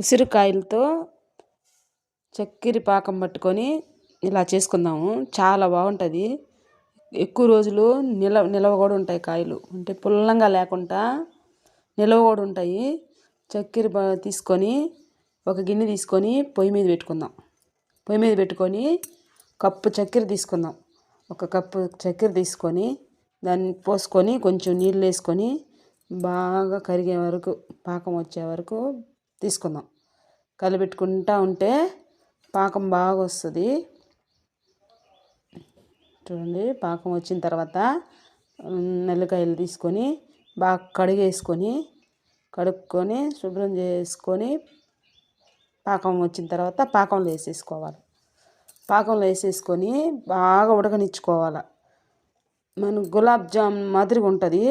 ఉసిరికాయలతో చక్కెర పాకం పట్టుకొని ఇలా చేసుకుందాము. చాలా బాగుంటుంది. ఎక్కువ రోజులు నిలవ కూడా ఉంటాయి. కాయలు అంటే పుల్లంగా లేకుండా నిలవ కూడా ఉంటాయి. చక్కెర తీసుకొని ఒక గిన్నె తీసుకొని పొయ్యి మీద పెట్టుకుందాం. పొయ్యి మీద పెట్టుకొని కప్పు చక్కెర తీసుకుందాం. ఒక కప్పు చక్కెర తీసుకొని దాన్ని పోసుకొని కొంచెం నీళ్ళు వేసుకొని బాగా కరిగే వరకు పాకం వచ్చే వరకు తీసుకుందాం. కలిపెట్టుకుంటూ ఉంటే పాకం బాగా వస్తుంది. చూడండి, పాకం వచ్చిన తర్వాత నెల్లికాయలు తీసుకొని బాగా కడుక్కొని శుభ్రం చేసుకొని పాకం వచ్చిన తర్వాత పాకంలో వేసేసుకోవాలి. పాకంలో వేసేసుకొని బాగా ఉడకనిచ్చుకోవాలి. మన గులాబ్ జామ్ మాదిరిగా ఉంటుంది.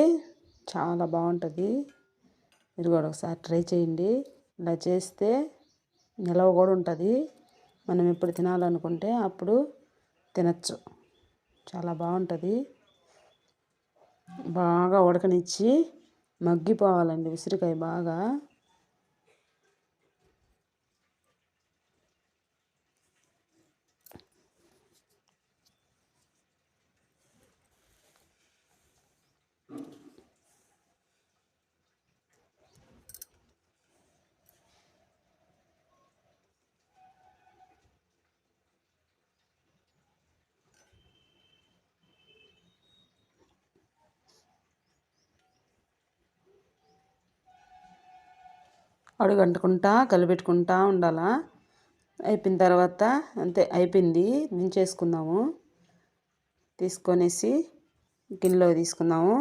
చాలా బాగుంటుంది. మీరు కూడా ఒకసారి ట్రై చేయండి. ఇలా చేస్తే నిలవ కూడా ఉంటుంది. మనం ఎప్పుడు తినాలనుకుంటే అప్పుడు తినచ్చు. చాలా బాగుంటుంది. బాగా ఉడకనిచ్చి మగ్గిపోవాలండి ఉసిరికాయ బాగా. అడుగంటుకుంటా కలిపెట్టుకుంటా ఉండాలా. అయిపోయిన తర్వాత అంతే, అయిపోయింది. దించేసుకుందాము. తీసుకొనేసి గిన్నెలో తీసుకుందాము.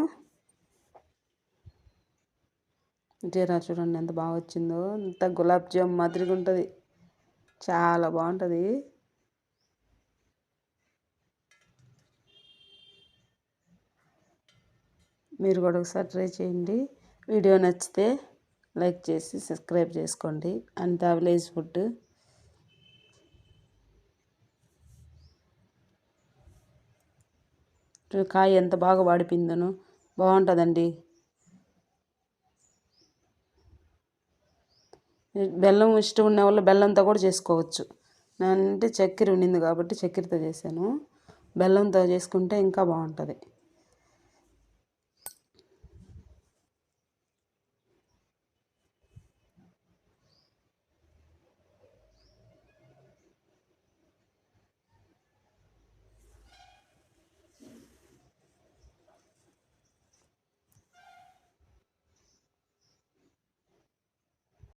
జీరా చూడండి ఎంత బాగా వచ్చిందో. అంత గులాబ్ జామ్ మాదిరిగా ఉంటుంది. చాలా బాగుంటుంది. మీరు కూడా ఒకసారి ట్రై చేయండి. వీడియో నచ్చితే లైక్ చేసి సబ్స్క్రైబ్ చేసుకోండి. అంత విలేజ్ ఫుడ్. కాయ ఎంత బాగా వాడిపోయిందనో. బాగుంటుందండి. బెల్లం ఇష్టం ఉన్న వాళ్ళు బెల్లంతో కూడా చేసుకోవచ్చు. అంటే చక్కెర ఉండింది కాబట్టి చక్కెరతో చేశాను. బెల్లంతో చేసుకుంటే ఇంకా బాగుంటుంది.